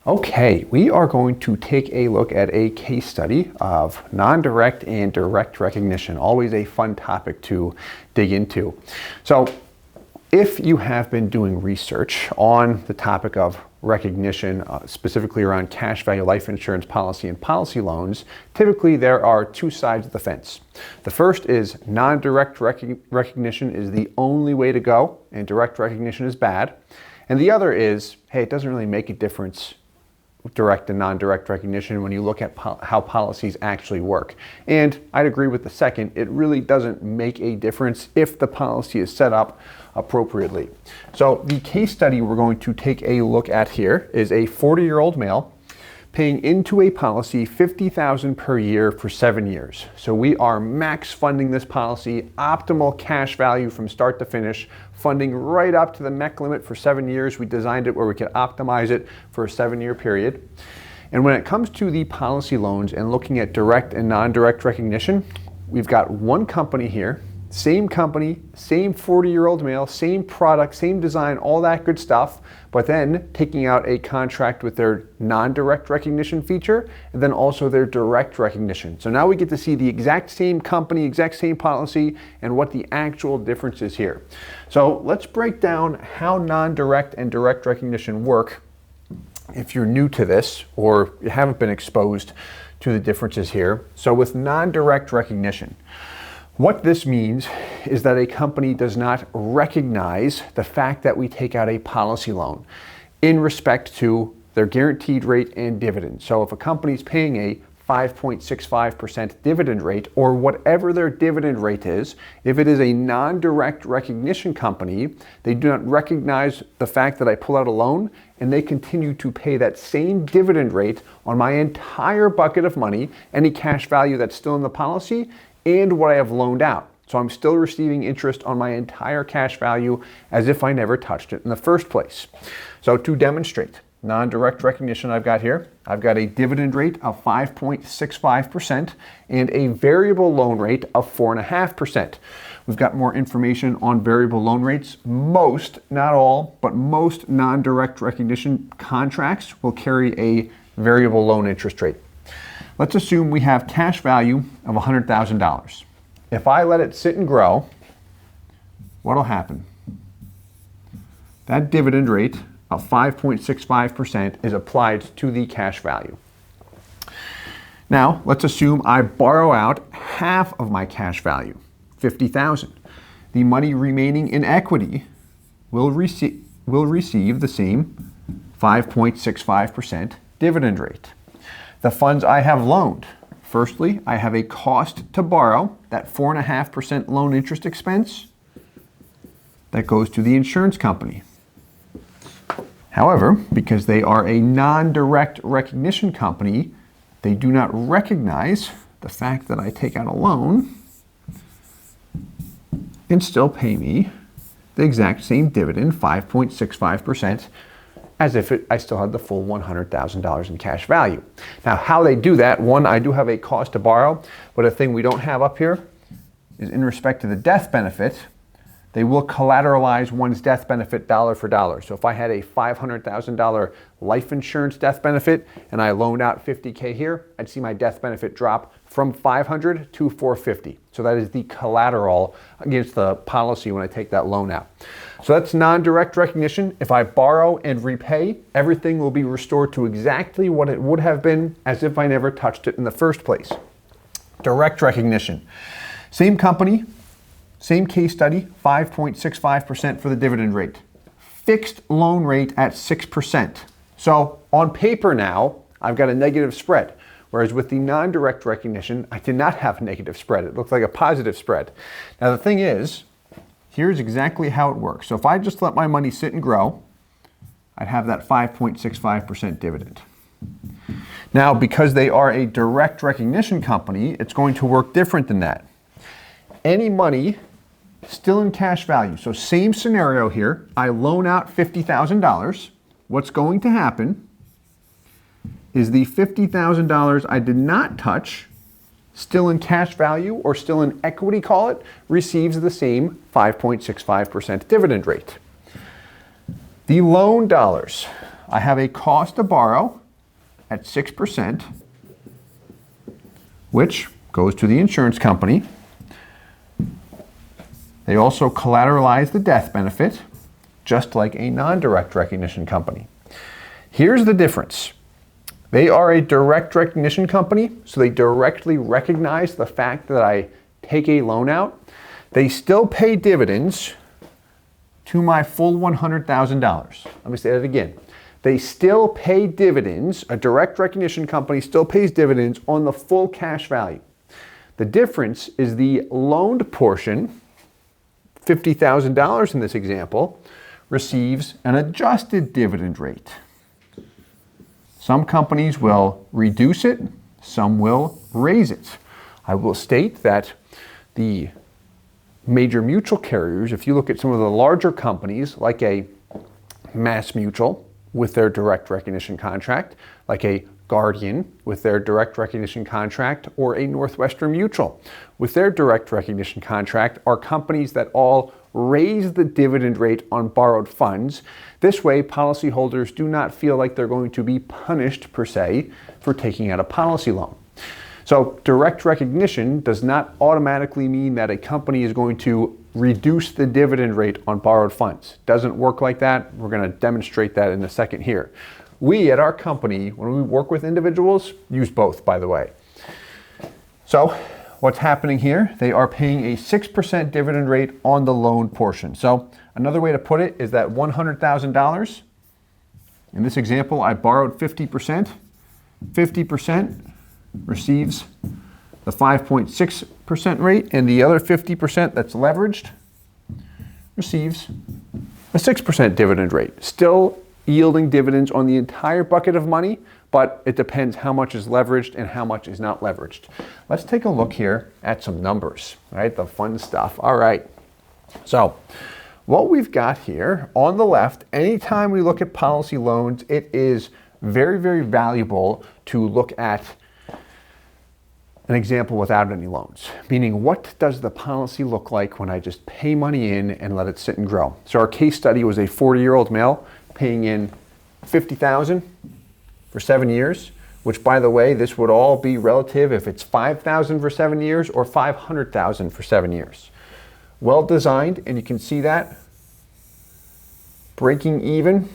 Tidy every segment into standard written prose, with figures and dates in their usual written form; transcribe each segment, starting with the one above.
Okay, we are going to take a look at a case study of non-direct and direct recognition. Always a fun topic to dig into. So if you have been doing research on the topic of recognition, specifically around cash value life insurance policy and policy loans, typically there are two sides of the fence. The first is non-direct recognition is the only way to go and direct recognition is bad. And the other is, hey, it doesn't really make a difference direct and non-direct recognition when you look at how policies actually work. And I'd agree with the second. It really doesn't make a difference if the policy is set up appropriately. So the case study we're going to take a look at here is a 40-year-old male paying into a policy $50,000 per year for 7 years. So we are max funding this policy, optimal cash value from start to finish, funding right up to the MEC limit for 7 years. We designed it where we could optimize it for a 7-year period. And when it comes to the policy loans and looking at direct and non-direct recognition, we've got one company here, same company, same 40-year-old male, same product, same design, all that good stuff, but then taking out a contract with their non-direct recognition feature and then also their direct recognition. So now we get to see the exact same company, exact same policy, and what the actual difference is here. So let's break down how non-direct and direct recognition work if you're new to this or you haven't been exposed to the differences here. So with non-direct recognition, what this means is that a company does not recognize the fact that we take out a policy loan in respect to their guaranteed rate and dividend. So if a company is paying a 5.65% dividend rate or whatever their dividend rate is, if it is a non-direct recognition company, they do not recognize the fact that I pull out a loan and they continue to pay that same dividend rate on my entire bucket of money, any cash value that's still in the policy, and what I have loaned out. So I'm still receiving interest on my entire cash value as if I never touched it in the first place. So to demonstrate non-direct recognition I've got here, I've got a dividend rate of 5.65% and a variable loan rate of 4.5%. We've got more information on variable loan rates. Most, not all, but most non-direct recognition contracts will carry a variable loan interest rate. Let's assume we have cash value of $100,000. If I let it sit and grow, what'll happen? That dividend rate of 5.65% is applied to the cash value. Now, let's assume I borrow out half of my cash value, $50,000. The money remaining in equity will receive the same 5.65% dividend rate. The funds I have loaned. Firstly, I have a cost to borrow, that 4.5% loan interest expense that goes to the insurance company. However, because they are a non-direct recognition company, they do not recognize the fact that I take out a loan and still pay me the exact same dividend, 5.65%, as if I still had the full $100,000 in cash value. Now, how they do that, one, I do have a cost to borrow, but a thing we don't have up here is in respect to the death benefit, they will collateralize one's death benefit dollar for dollar. So if I had a $500,000 life insurance death benefit and I loaned out $50K here, I'd see my death benefit drop from $500 to $450. So that is the collateral against the policy when I take that loan out. So that's non-direct recognition. If I borrow and repay, everything will be restored to exactly what it would have been as if I never touched it in the first place. Direct recognition. Same company, same case study, 5.65% for the dividend rate. Fixed loan rate at 6%. So on paper now, I've got a negative spread. Whereas with the non-direct recognition, I did not have a negative spread. It looked like a positive spread. Now the thing is, here's exactly how it works. So if I just let my money sit and grow, I'd have that 5.65% dividend. Now, because they are a direct recognition company, it's going to work different than that. Any money still in cash value. So same scenario here. I loan out $50,000. What's going to happen is the $50,000 I did not touch, still in cash value or still in equity, call it, receives the same 5.65% dividend rate. The loan dollars, I have a cost to borrow at 6%, which goes to the insurance company. They also collateralize the death benefit, just like a non-direct recognition company. Here's the difference. They are a direct recognition company, so they directly recognize the fact that I take a loan out. They still pay dividends to my full $100,000. Let me say that again. They still pay dividends. A direct recognition company still pays dividends on the full cash value. The difference is the loaned portion, $50,000 in this example, receives an adjusted dividend rate. Some companies will reduce it, some will raise it. I will state that the major mutual carriers, if you look at some of the larger companies like a Mass Mutual with their direct recognition contract, like a Guardian with their direct recognition contract, or a Northwestern Mutual with their direct recognition contract, are companies that all raise the dividend rate on borrowed funds. This way, policyholders do not feel like they're going to be punished, per se, for taking out a policy loan. So direct recognition does not automatically mean that a company is going to reduce the dividend rate on borrowed funds. Doesn't work like that. We're going to demonstrate that in a second here. We at our company, when we work with individuals, use both, by the way. So what's happening here? They are paying a 6% dividend rate on the loan portion. So another way to put it is that $100,000, in this example, I borrowed 50%. 50% receives the 5.6% rate, and the other 50% that's leveraged receives a 6% dividend rate. Still yielding dividends on the entire bucket of money, but it depends how much is leveraged and how much is not leveraged. Let's take a look here at some numbers, right? The fun stuff. All right. So what we've got here on the left, anytime we look at policy loans, it is very, very valuable to look at an example without any loans, meaning what does the policy look like when I just pay money in and let it sit and grow? So our case study was a 40-year-old male paying in $50,000 for 7 years, which, by the way, this would all be relative if it's $5,000 for 7 years or $500,000 for 7 years. Well designed, and you can see that breaking even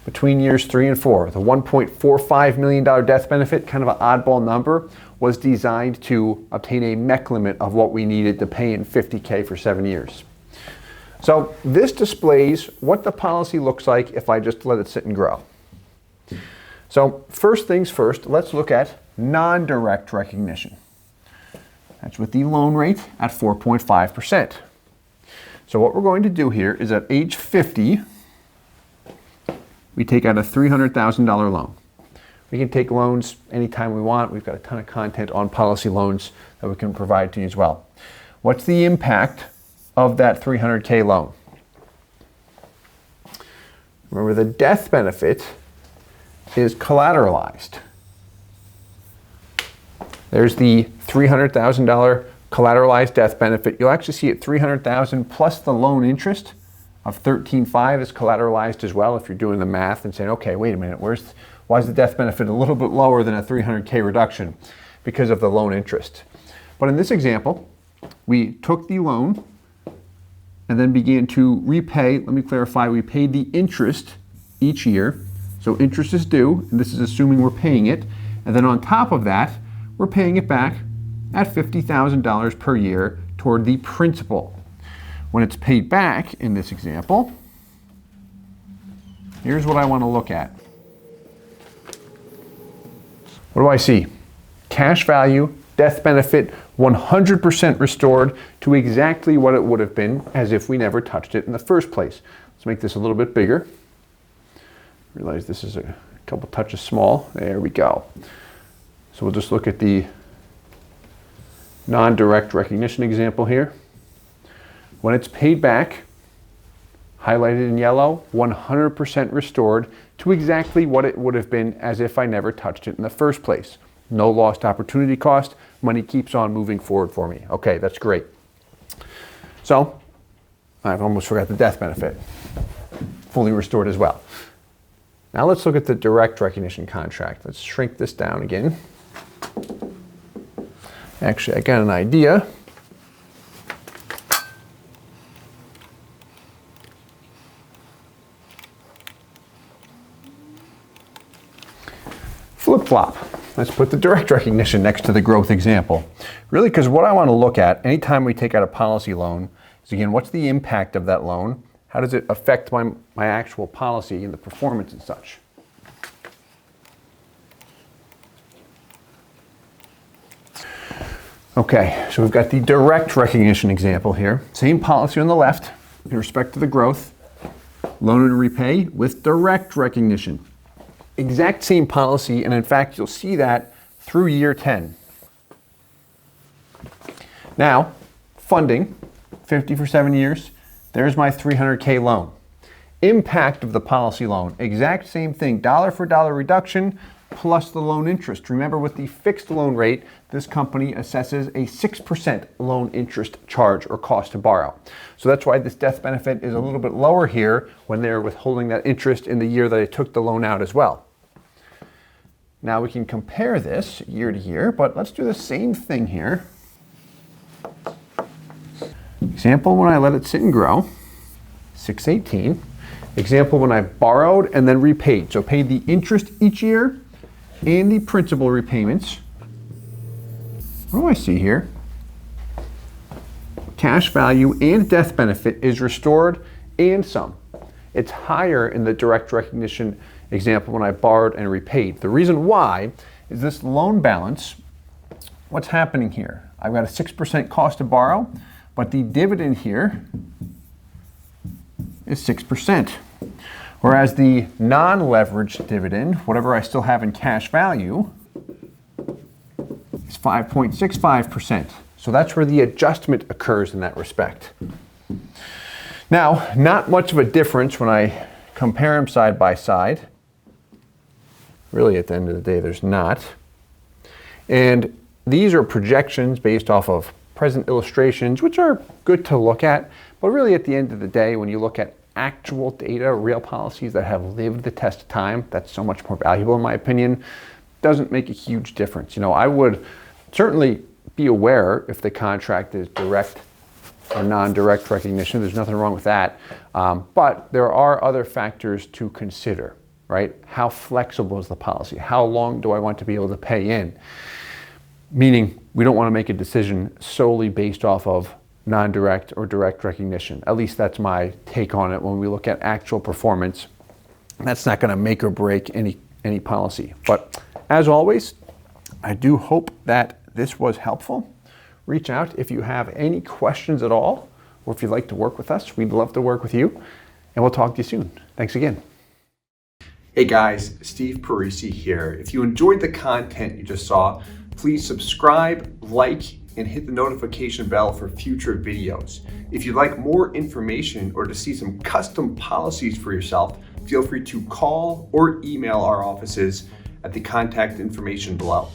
between years 3 and 4. The $1.45 million death benefit, kind of an oddball number, was designed to obtain a MEC limit of what we needed to pay in $50K for 7 years. So this displays what the policy looks like if I just let it sit and grow. So first things first, let's look at non-direct recognition. That's with the loan rate at 4.5%. So what we're going to do here is at age 50, we take out a $300,000 loan. We can take loans anytime we want. We've got a ton of content on policy loans that we can provide to you as well. What's the impact of that $300K loan? Remember, the death benefit is collateralized. There's the $300,000 collateralized death benefit. You'll actually see it $300,000 plus the loan interest of $13,500 is collateralized as well. If you're doing the math and saying, okay, wait a minute, why is the death benefit a little bit lower than a $300K reduction? Because of the loan interest. But in this example, we took the loan and then began to repay. Let me clarify, we paid the interest each year. So interest is due, and this is assuming we're paying it. And then on top of that, we're paying it back at $50,000 per year toward the principal. When it's paid back in this example, here's what I want to look at. What do I see? Cash value, death benefit, 100% restored to exactly what it would have been as if we never touched it in the first place. Let's make this a little bit bigger. Realize this is a couple touches small. There we go. So we'll just look at the non-direct recognition example here. When it's paid back, highlighted in yellow, 100% restored to exactly what it would have been as if I never touched it in the first place. No lost opportunity cost. Money keeps on moving forward for me. Okay, that's great. So, I've almost forgot the death benefit. Fully restored as well. Now let's look at the direct recognition contract. Let's shrink this down again. Actually, I got an idea. Flip-flop. Let's put the direct recognition next to the growth example. Really, because what I want to look at anytime we take out a policy loan is, again, what's the impact of that loan? How does it affect my actual policy and the performance and such? Okay, so we've got the direct recognition example here. Same policy on the left in respect to the growth. Loan and repay with direct recognition. Exact same policy, and in fact, you'll see that through year 10. Now, funding, 50 for 7 years. There's my $300K loan. Impact of the policy loan, exact same thing, dollar for dollar reduction plus the loan interest. Remember, with the fixed loan rate, this company assesses a 6% loan interest charge or cost to borrow. So that's why this death benefit is a little bit lower here when they're withholding that interest in the year that I took the loan out as well. Now we can compare this year to year, but let's do the same thing here. Example when I let it sit and grow, 618. Example when I borrowed and then repaid. So paid the interest each year and the principal repayments. What do I see here? Cash value and death benefit is restored and some. It's higher in the direct recognition example when I borrowed and repaid. The reason why is this loan balance, what's happening here? I've got a 6% cost to borrow, but the dividend here is 6%. Whereas the non-leveraged dividend, whatever I still have in cash value, is 5.65%. So that's where the adjustment occurs in that respect. Now, not much of a difference when I compare them side by side. Really, at the end of the day, there's not. And these are projections based off of present illustrations, which are good to look at. But really, at the end of the day, when you look at actual data, real policies that have lived the test of time, that's so much more valuable in my opinion. Doesn't make a huge difference. You know, I would certainly be aware if the contract is direct or non-direct recognition. There's nothing wrong with that. But there are other factors to consider, right? How flexible is the policy? How long do I want to be able to pay in? Meaning, we don't want to make a decision solely based off of non-direct or direct recognition. At least that's my take on it when we look at actual performance. That's not going to make or break any policy. But as always, I do hope that this was helpful. Reach out if you have any questions at all, or if you'd like to work with us. We'd love to work with you, and we'll talk to you soon. Thanks again. Hey guys, Steve Parisi here. If you enjoyed the content you just saw, please subscribe, like, and hit the notification bell for future videos. If you'd like more information or to see some custom policies for yourself, feel free to call or email our offices at the contact information below.